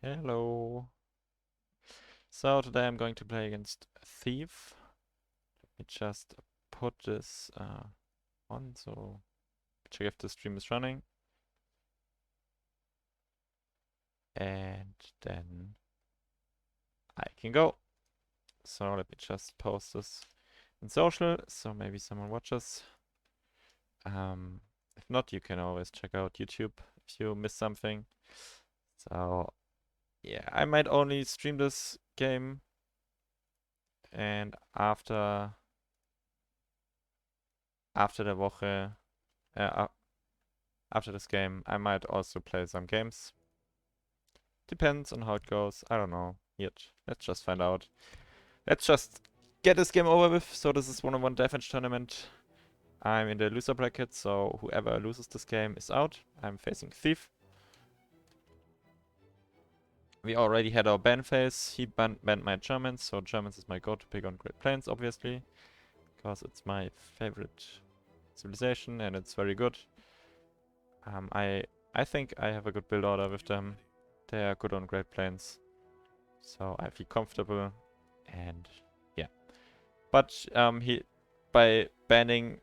Hello. So today I'm going to play against Thief. Let me just put this on so check if the stream is running. And then I can go. So let me just post this in social so maybe someone watches. If not, you can always check out YouTube if you miss something. So yeah, I might only stream this game, and after the Woche, after this game, I might also play some games. Depends on how it goes. I don't know yet. Let's just find out. Let's just get this game over with. So this is 1-on-1 Deathmatch tournament. I'm in the loser bracket, so whoever loses this game is out. I'm facing Thief. We already had our ban phase. He banned my Germans, so Germans is my go-to pick on Great Plains, obviously. Because it's my favorite civilization and it's very good. I think I have a good build order with them. They are good on Great Plains, so I feel comfortable, and yeah. But by banning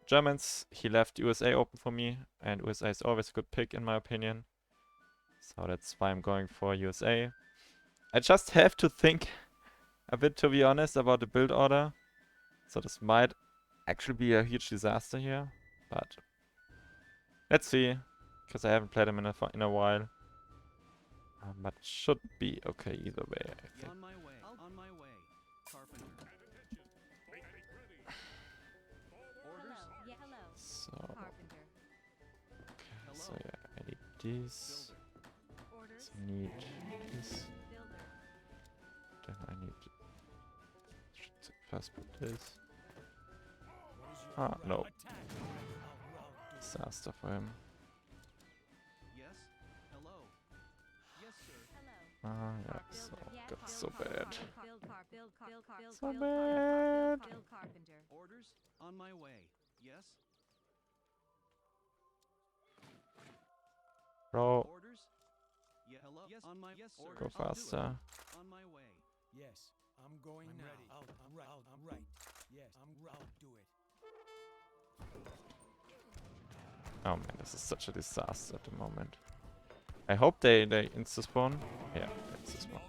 Germans, he left USA open for me, and USA is always a good pick in my opinion. So that's why I'm going for USA. I just have to think a bit, to be honest, about the build order. So this might actually be a huge disaster here, but let's see, because I haven't played him in a while. But should be okay either way, I think. On my way. On my way. Carpenter. Orders? Yeah, hello. So, Carpenter. okay, so yeah, I need this. Orders. I need this. Builder. Then I need should first put this. Ah, no. Disaster for him. Yes. Hello. Yes, sir. Hello. Ah, yeah, so got so bad. So bad. Build carpenter. Orders? On my way. Yes. Bro, Orders? Yeah. Hello. Yes. On my. Yes, sir. go I'll do it. faster. On my way. Yes, I'm going now. Ready. I'm right. Yes, I'll do it. Oh man, this is such a disaster at the moment. I hope they insta-spawn. Yeah, insta-spawn.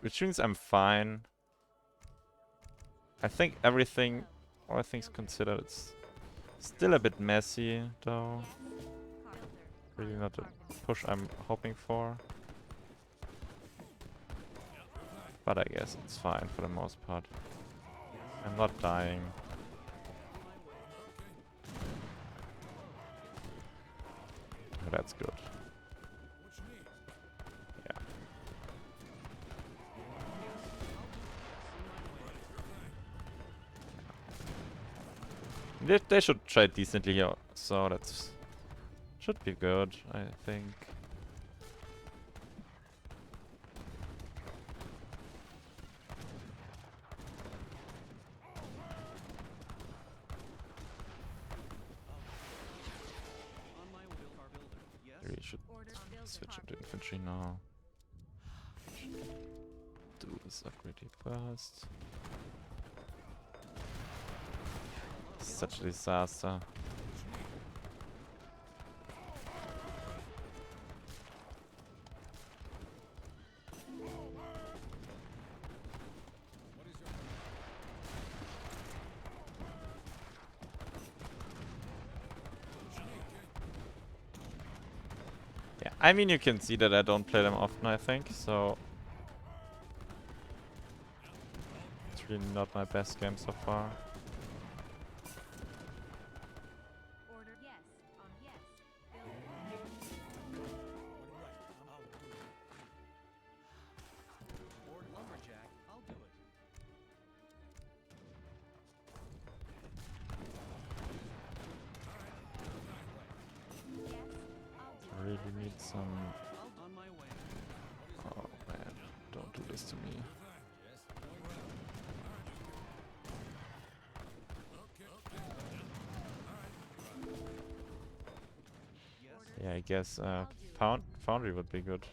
Which means I'm fine. I think everything, all things considered, it's still a bit messy though. Really not the push I'm hoping for. But I guess it's fine for the most part. I'm not dying. Oh, that's good. Yeah. They should trade decently here, so that's should be good, I think. On my way. Car builder. Yes. We should switch into infantry now. Do this upgrade first. Such a disaster. Yeah, I mean, you can see that I don't play them often, I think, so it's really not my best game so far. Order yes. Yes. Order lumberjack. I'll do it. Yes. I'll do I really need some... On my way. Oh man, don't do this to me. Yes. Yeah, I guess Foundry would be good.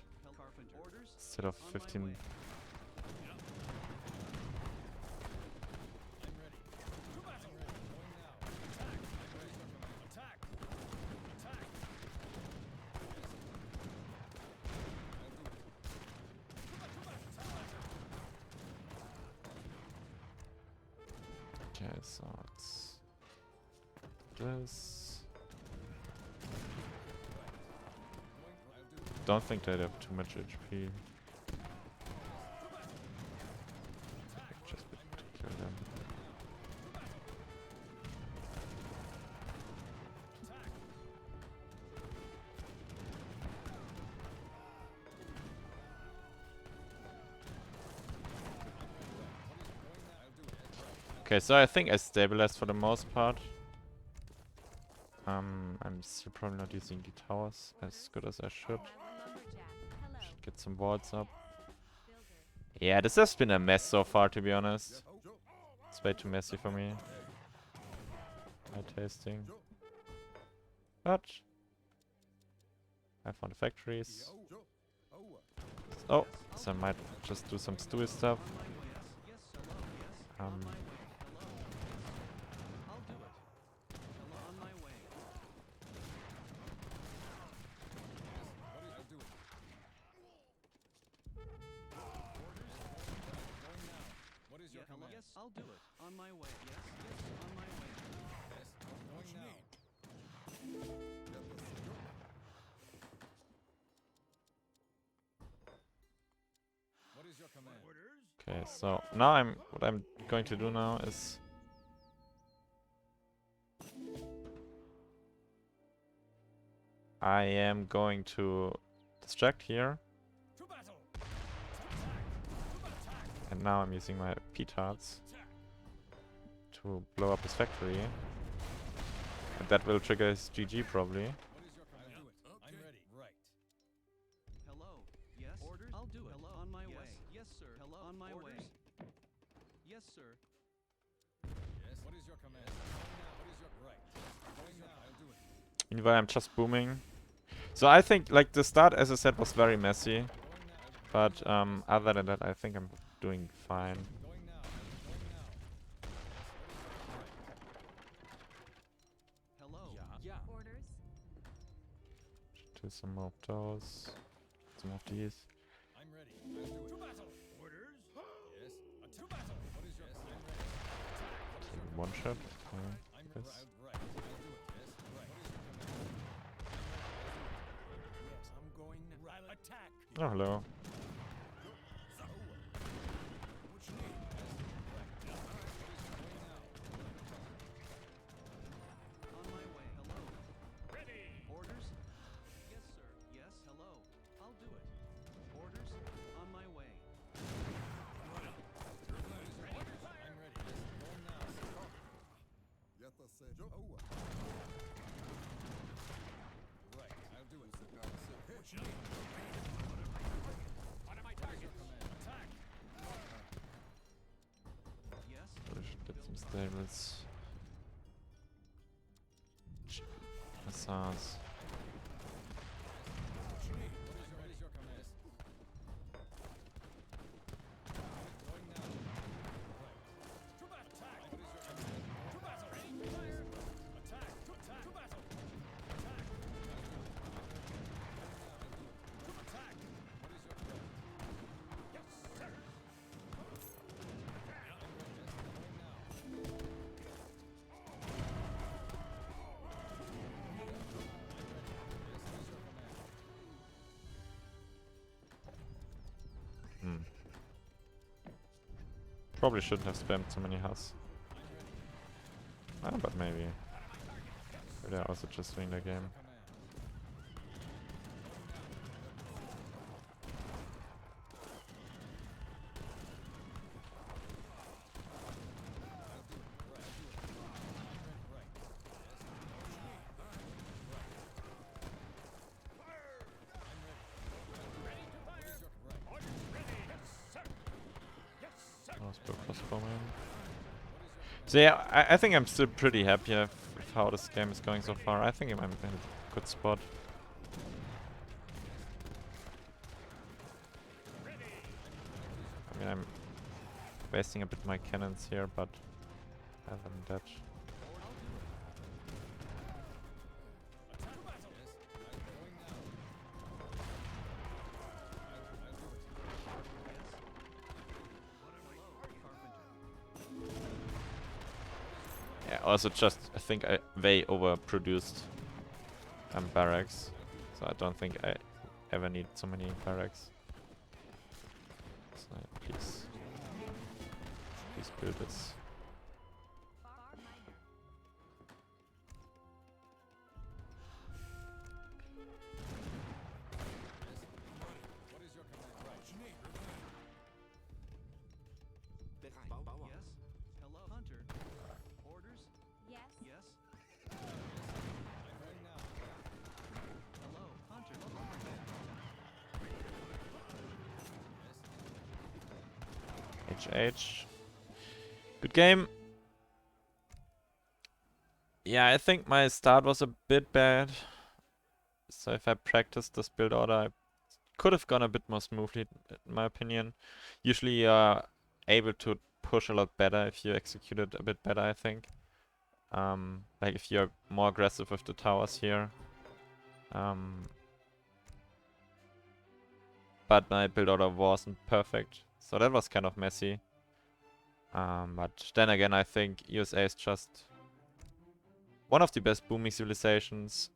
instead of On my 15. way. I'm ready. To battle. I'm ready. Going now. Attack. I'm ready. Attack. Attack. Okay, so it's this. Don't think they have too much HP. Just kill them. Okay, so I think I stabilized for the most part. I'm still probably not using the towers as good as I should. Lumberjack. Hello. Should get some wards up. Builder. Yeah, this has been a mess so far, to be honest. It's way too messy for me. My tasting. But I found the factories. Oh, so I might just do some stewy stuff. On my way. Yes. Yes. Hello. Yes. On Um, my way. Hello. Yes. I'll do it. Hello. On my way. What is your Hello. command? Yes. I'll do it. On my way. Yes. Yes. On my way. Yes. Going now. What is your command? okay, so now what I'm going to do now is I am going to distract here, To battle. and now I'm using my petards to blow up his factory. And that will trigger his GG probably. What is your command? I'm ready. Right. Hello. Yes. Orders. I'll do it. Hello. On my way. Yes, sir. Hello. On my way. Yes, sir. Yes. What is your command? What is your right? Going now. I'll do it. Meanwhile, I'm just booming. So I think like the start, as I said, was very messy. Going now. But other than that, I think I'm doing fine. Going now. Going now. Hello. Yeah. Orders. Do some more of those. Some of these. I'm ready. I'll do it. To battle. Orders. Yes. To battle. What is your? I'm ready. Attack. What is your? One shot. Okay. I'm Yes. right. Right. I'll do it. Yes. Right. What is your command? Yes. I'm going. Right. Attack. Oh, hello. What you need? Yes. Right. Going now. On my way. Hello. Ready. Orders? Yes, sir. Yes. Hello. I'll do it. Orders? On my way. I'm ready. Yes. Going now. Right. I'll do it. What you need? What am I target? Attack. Yes. I should get some stables. Missiles. What you need? What is your command? Going now. Right. To battle. Attack. What is your command? To battle. Fire. Attack. Attack. To battle. Attack. To attack. What is your command? Yes, sir. I'm ready. Going now. Hmm. Probably shouldn't have spammed so many hus. Ah, but maybe. They're also just doing the game. So yeah, I think I'm still pretty happy with how this game is going so far. I think I'm in a good spot. mean, I'm wasting a bit my cannons here, but other than that. Attack battle. Yes, I'm going now. I'll do it. Yeah, also just, I think I way overproduced barracks. So I don't think I ever need so many barracks. So please build this. Far minor. What is your command? Right. Yes. Hello, Hunter. Orders? Yes. Yes. I'm going now. Hello, Hunter. HH. Good game. Yeah, I think my start was a bit bad. So if I practiced this build order, I could have gone a bit more smoothly, in my opinion. Usually you are able to push a lot better if you execute it a bit better, I think. Like if you're more aggressive with the towers here. But my build order wasn't perfect, so that was kind of messy. But then again, I think USA is just one of the best booming civilizations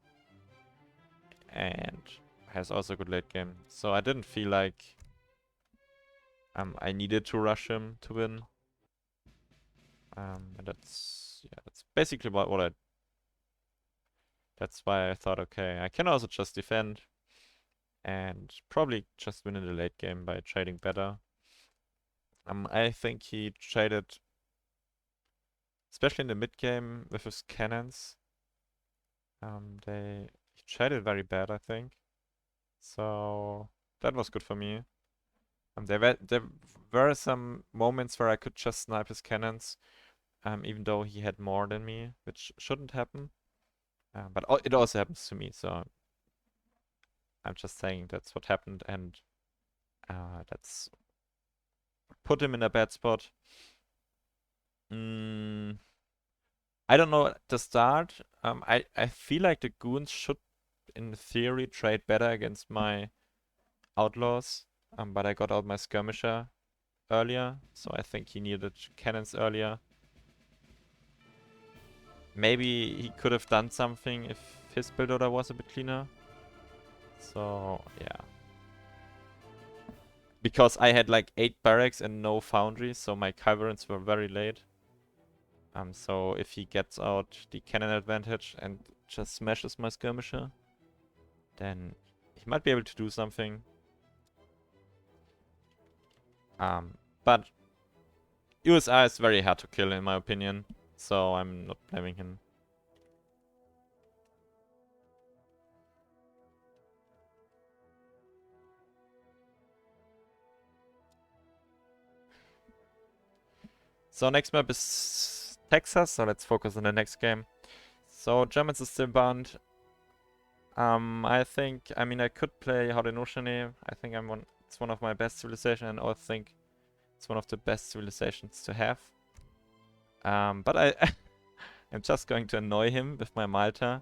and has also a good late game. So I didn't feel like I needed to rush him to win. And that's basically what I. That's why I thought, okay, I can also just defend and probably just win in the late game by trading better. I think he traded, especially in the mid game with his cannons. He traded very bad, I think. So that was good for me. There were some moments where I could just snipe his cannons, even though he had more than me, which shouldn't happen. But it also happens to me, so I'm just saying that's what happened, and that's put him in a bad spot. I don't know at the start. I feel like the goons should, in theory, trade better against my outlaws. But I got out my skirmisher earlier, so I think he needed cannons earlier. Maybe he could have done something if his build order was a bit cleaner. So, yeah. Because I had like 8 barracks and no foundries, so my cavalryans were very late. So if he gets out the cannon advantage and just smashes my skirmisher, then he might be able to do something. But USR is very hard to kill in my opinion, so I'm not blaming him. So next map is Texas, so let's focus on the next game. So Germans are still banned. I think, I mean, I could play Haudenosaunee. I think it's one of my best civilizations, and I think it's one of the best civilizations to have. But I'm just going to annoy him with my Malta,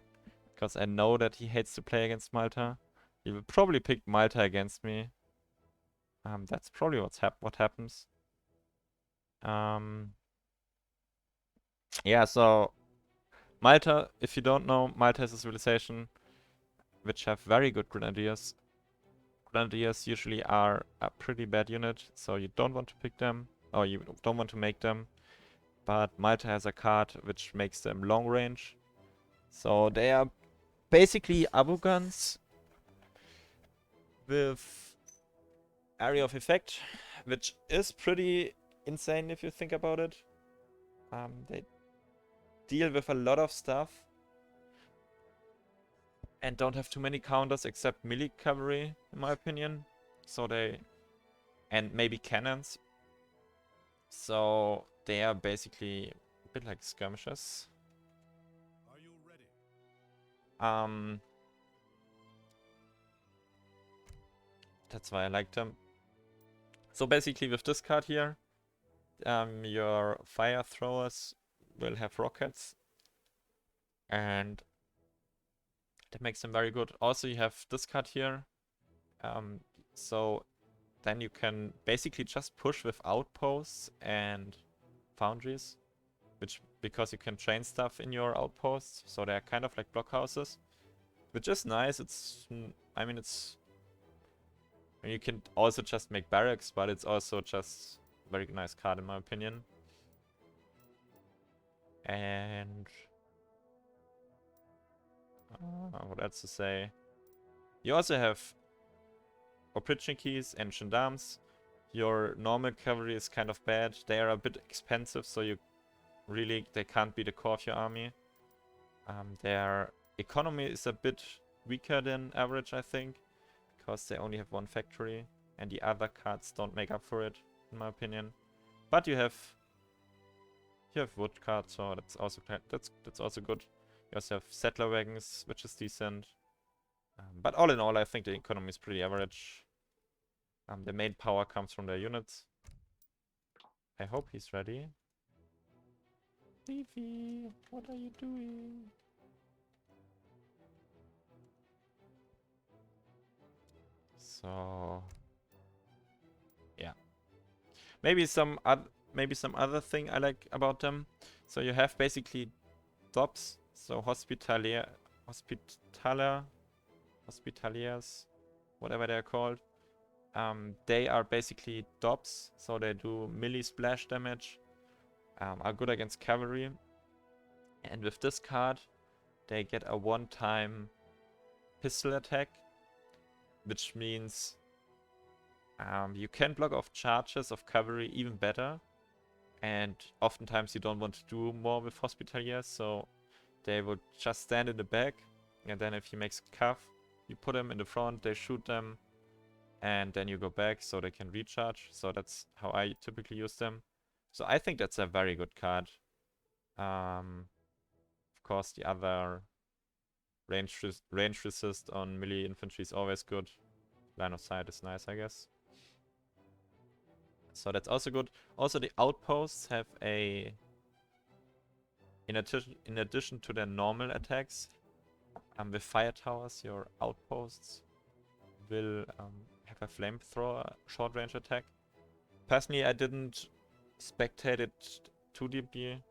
because I know that he hates to play against Malta. He will probably pick Malta against me. That's probably what happens. Yeah, so Malta, if you don't know, Malta is a civilization which have very good grenadiers. Grenadiers usually are a pretty bad unit, so you don't want to pick them, or you don't want to make them. But Malta has a card which makes them long range. So they are basically Abu guns with area of effect, which is pretty insane if you think about it. They deal with a lot of stuff and don't have too many counters except melee cavalry, in my opinion. So and maybe cannons. So they are basically a bit like skirmishers. Are you ready? That's why I like them. So basically with this card here, your fire throwers will have rockets, and that makes them very good. Also, you have this card here, so then you can basically just push with outposts and foundries, because you can train stuff in your outposts, so they're kind of like blockhouses, which is nice. I mean, you can also just make barracks, but it's also just a very nice card in my opinion. And what else to say? You also have opportunities and gendarmes. Your normal cavalry is kind of bad. They are a bit expensive, so they can't be the core of your army. Their economy is a bit weaker than average, I think, because they only have one factory, and the other cards don't make up for it, in my opinion. But you have wood cards, so that's also good. You also have settler wagons, which is decent. But all in all, I think the economy is pretty average. The main power comes from their units. I hope he's ready. Leafy, what are you doing? So yeah, maybe some other thing I like about them. So you have basically DOPs, so hospitaliers, whatever they're called. They are basically DOPs, so they do melee splash damage, are good against cavalry. And with this card, they get a one-time pistol attack, which means you can block off charges of cavalry even better. And oftentimes you don't want to do more with hospitaliers, so they would just stand in the back, and then if he makes a cuff, you put them in the front, they shoot them, and then you go back so they can recharge. So that's how I typically use them. So I think that's a very good card. Of course, the other range resist on melee infantry is always good. Line of sight is nice, I guess. So that's also good. Also, the outposts have in addition to their normal attacks, with fire towers, your outposts will have a flamethrower short range attack. Personally, I didn't spectate it too deeply,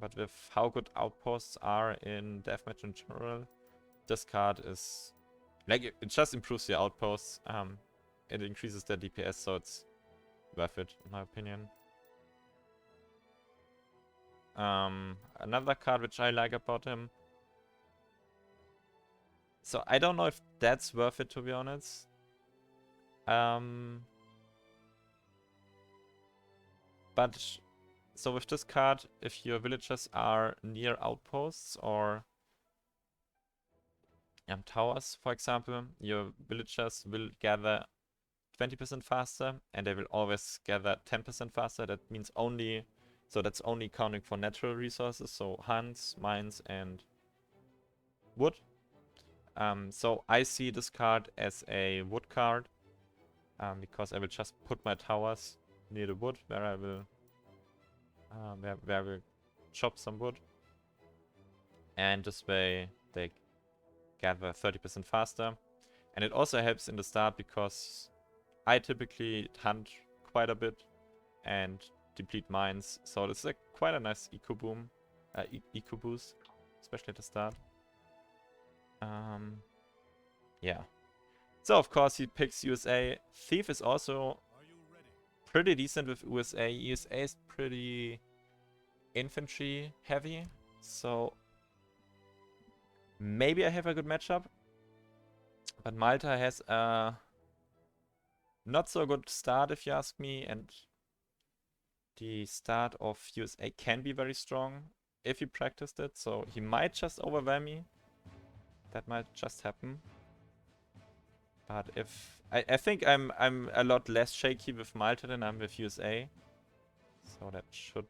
but with how good outposts are in Deathmatch in general, this card is like it just improves your outposts. It increases their DPS, so it's worth it in my opinion. Another card which I like about him. So I don't know if that's worth it, to be honest. But so with this card, if your villagers are near outposts or towers, for example, your villagers will gather 20% faster, and they will always gather 10% faster. That means that's only counting for natural resources, so hunts, mines, and wood. So I see this card as a wood card, because I will just put my towers near the wood where I will chop some wood, and this way they gather 30% faster. And it also helps in the start because I typically hunt quite a bit and deplete mines, so this is quite a nice eco boom, eco boost, especially at the start. Yeah. So of course he picks USA. Thief is also pretty decent with USA. USA is pretty infantry heavy, so maybe I have a good matchup. But Malta has a not so good start, if you ask me, and the start of USA can be very strong if he practiced it, so he might just overwhelm me. That might just happen. But if I think I'm a lot less shaky with Malta than I'm with USA, so that should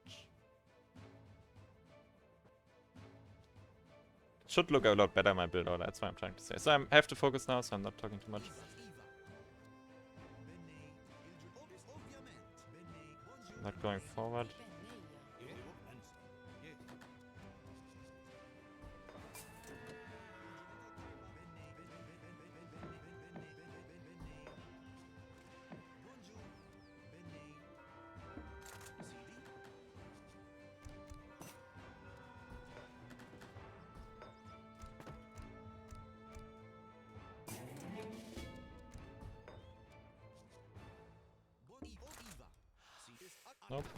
look a lot better in my build order. That's what I'm trying to say. So I have to focus now, so I'm not talking too much. Not going forward. Nope.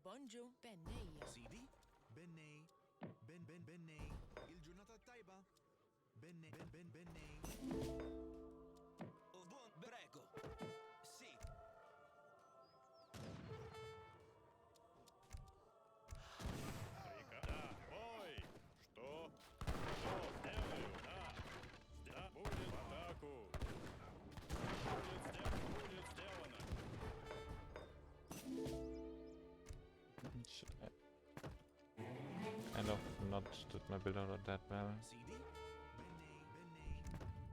Bonjour, Benneia. Sidi? Benne. Benne. Il-ġurnata tajba. Benne. Oh, buon, prego. Sì. Да, мой! Что? Что сделаю? Да! Да, будет в атаку! Будет сделано! Should I kind of not did my build out that well. Sidi?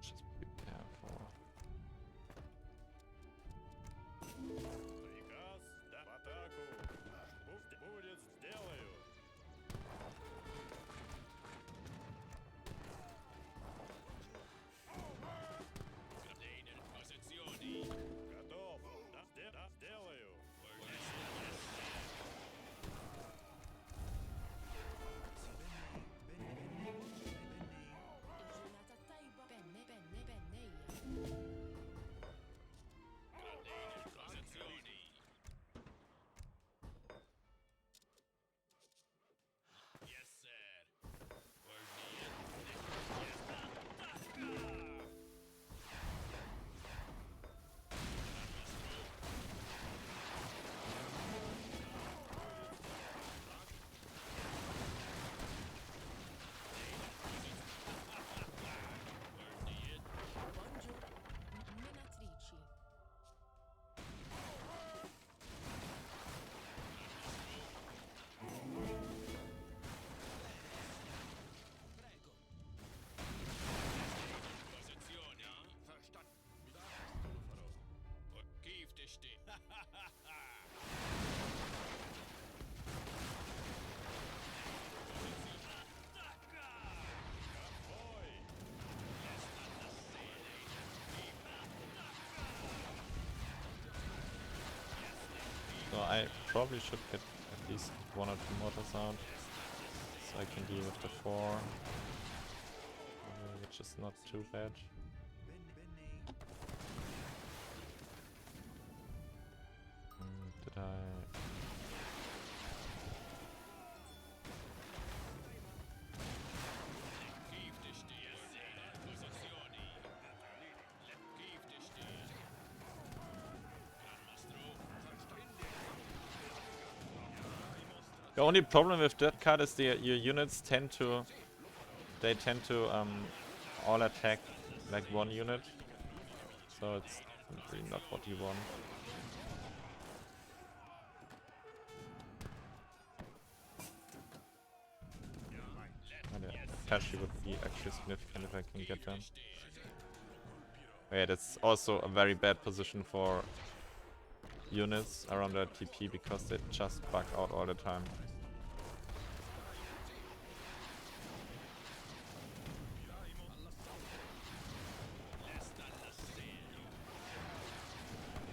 Just be careful. Приказ, да, в атаку! Будет сделаю! Готов! Да, сделаю! Il-ġurnata tajba. Benneia. Yes, sir! Bonjour, Minatrici. Prego. Posizione, verstanden. Wieder lo farò. Kiev te steht. So I probably should get at least 1 or 2 mortars out, so I can deal with the 4, which is not too bad. Did I? Kiev te steht. Posizioni. Kiev te steht. The only problem with that card is your units tend to all attack like one unit, so it's really not what you want. And Apache would be actually significant if I can get them. Yeah, that's also a very bad position for units around their TP because they just bug out all the time.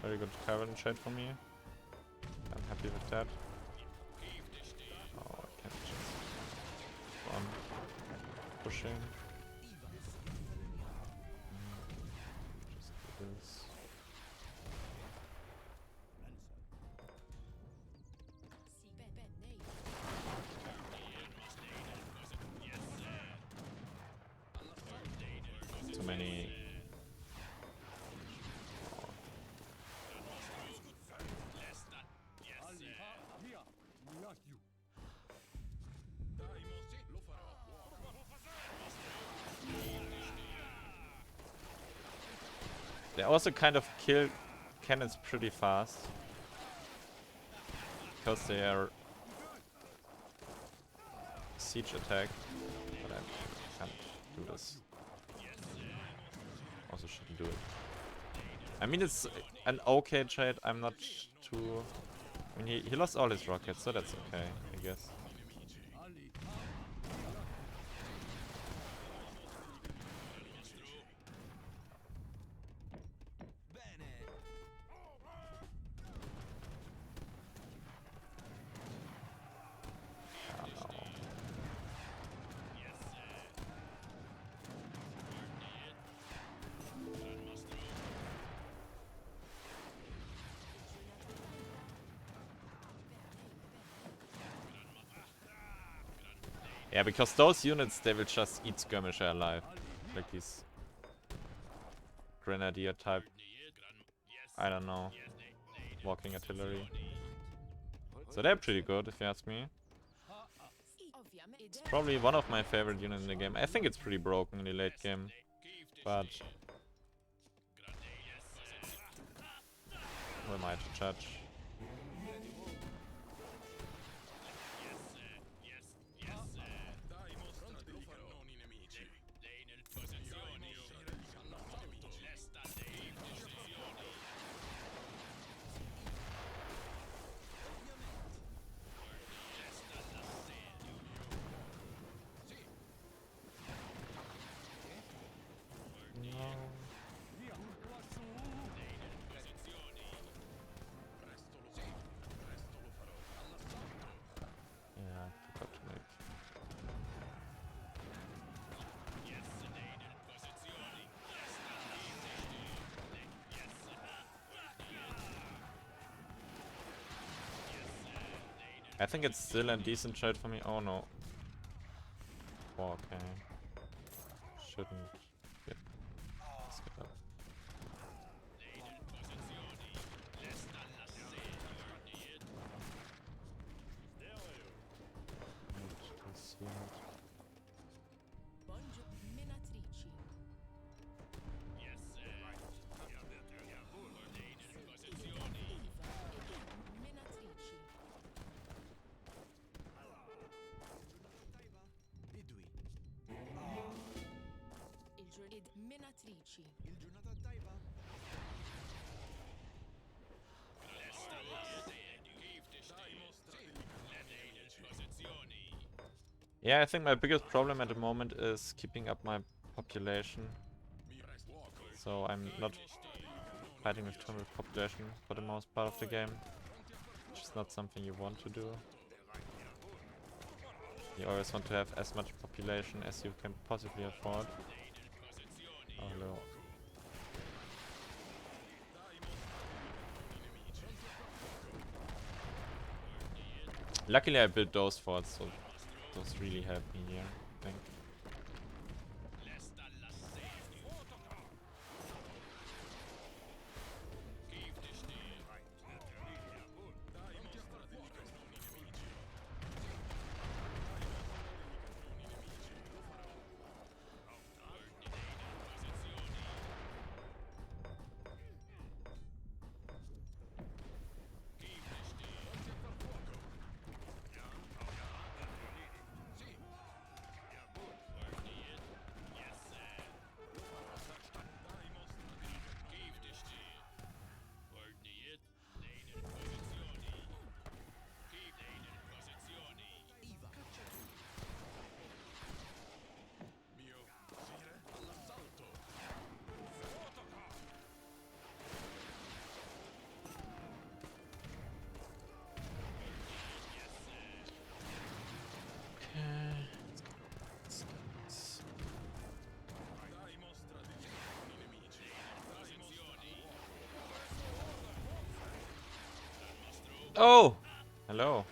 Very good cavern trade for me. I'm happy with that. Oh, I can't just run pushing. Just do this. Sì, Benneia. Too many. They also kind of kill cannons pretty fast because they are siege attack, but I can't do this. also shouldn't do it. I mean, it's an okay trade. I'm not too... I mean, he lost all his rockets, so that's okay, I guess. Yeah, because those units, they will just eat skirmisher alive. Like these grenadier type, I don't know, walking artillery. So they're pretty good, if you ask me. It's probably one of my favorite units in the game. I think it's pretty broken in the late game, but who am I to judge? I think it's still a decent trade for me. Oh no. Oh, okay. Shouldn't get up. Menatrici. Yeah, I think my biggest problem at the moment is keeping up my population. So I'm not fighting with 200 population for the most part of the game, which is not something you want to do. You always want to have as much population as you can possibly afford. Oh, hello. Luckily I built those forts, so those really help me here, I think. Oh! Hello.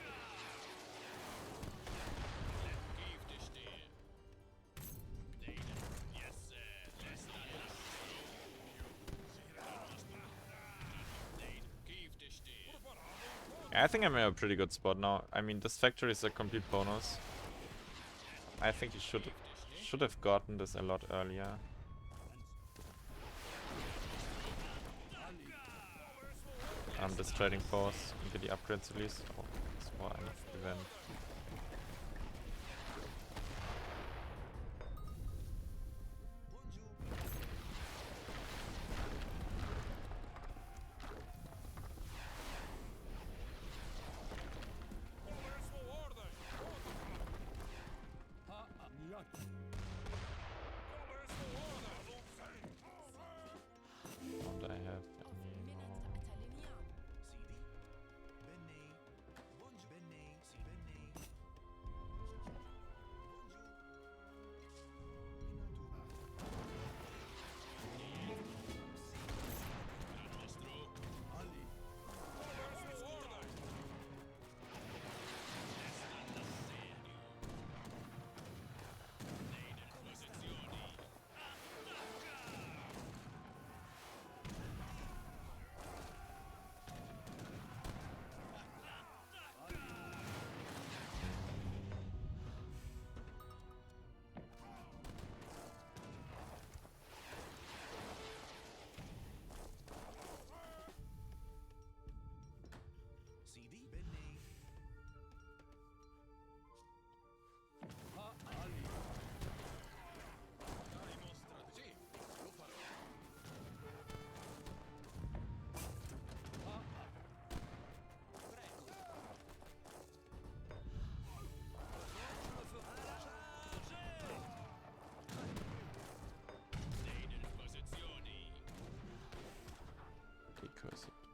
Yeah, I think I'm in a pretty good spot now. I mean, this factory is a complete bonus. I think you should have gotten this a lot earlier. This trading force and get the upgrades at least. Oh, it's more enough event.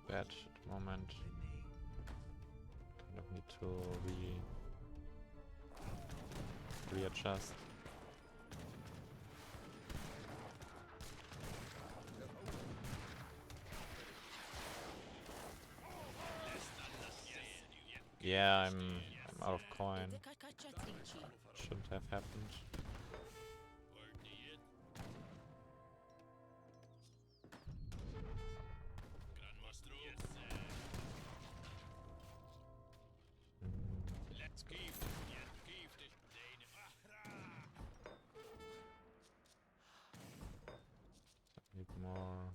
bad at the moment. Kind of need to readjust. Yeah, I'm out of coin. Cacciatrici. Shouldn't have happened. Let's go. Need more.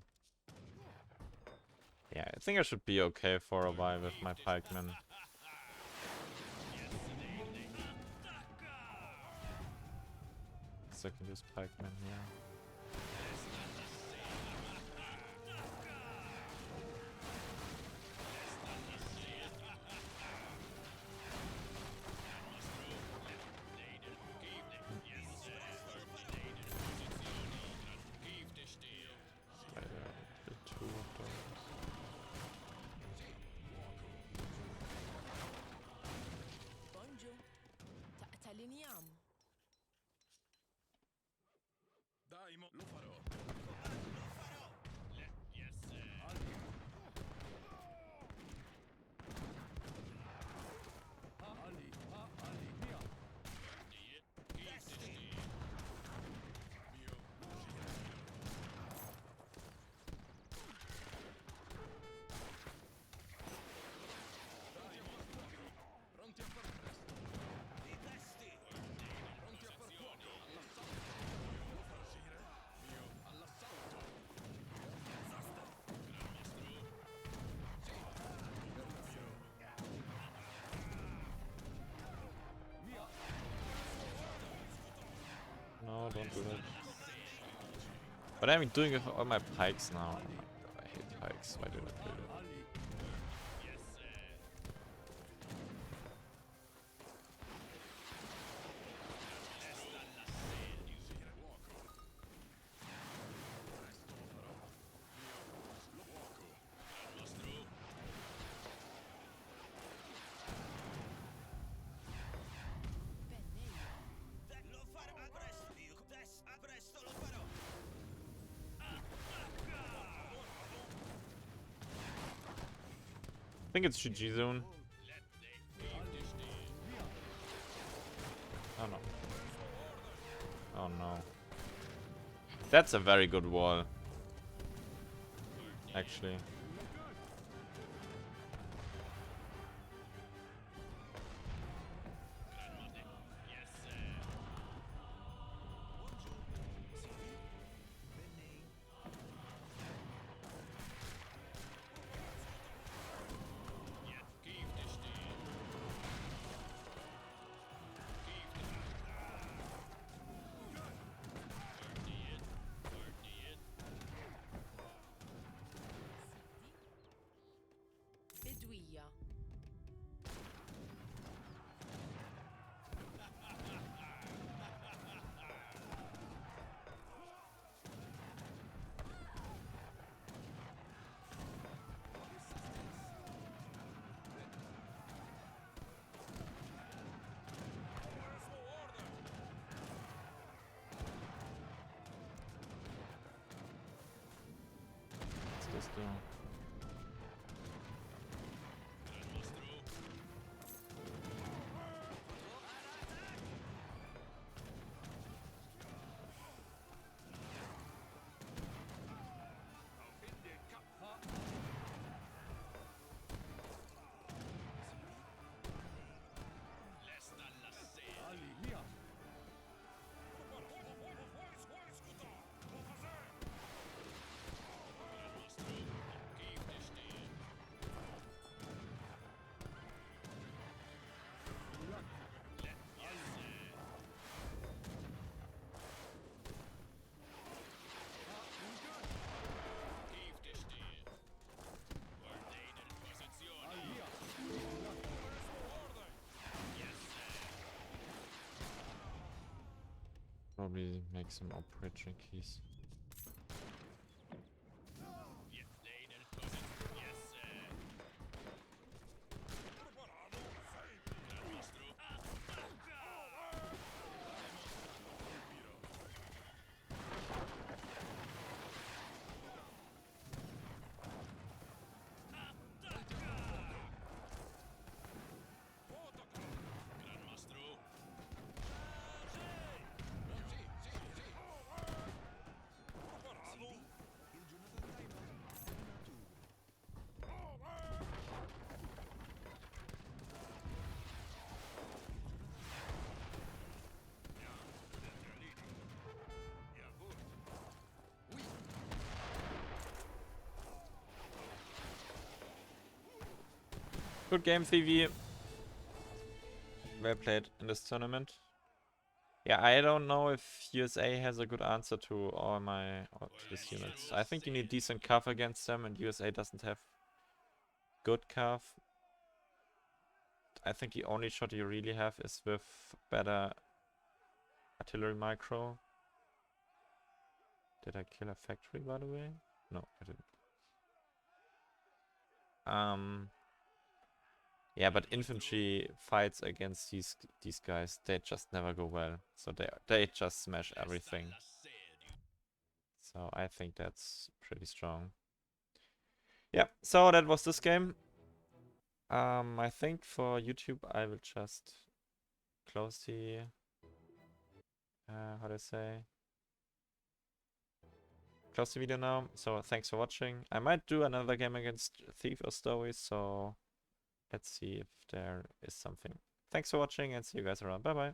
Yeah, I think I should be okay for a while with my pikemen. So I can use pikemen here. Two of those. Bonjour. T'aliniam. Dai, lo farò. Ali, mia. Pronti a far presto. Pronti a far fuoco. All'assalto. Lo farò, signore. Mio. All'assalto. Mia. No, don't do that. What am I doing with all my pikes now? Oh my god, I hate pikes. Why did I build it? Ali. Lo farò a presto, io. A presto lo farò. I think it's GG zone. Oh no. Oh no. That's a very good wall. Actually. Beduia. What's this do? Ali, mia. Probably make some operator keys. Good game, VV. Well played in this tournament. Yeah, I don't know if USA has a good answer to all his units. I think you need decent cover against them, and USA doesn't have good cover. I think the only shot you really have is with better artillery micro. Did I kill a factory, by the way? No, I didn't. Yeah, but infantry fights against these guys, they just never go well. So they just smash everything. So I think that's pretty strong. Yeah, so that was this game. I think for YouTube I will just close the how do I say? Close the video now. So thanks for watching. I might do another game against Thief or Stowy, so let's see if there is something. Thanks for watching and see you guys around. Bye bye.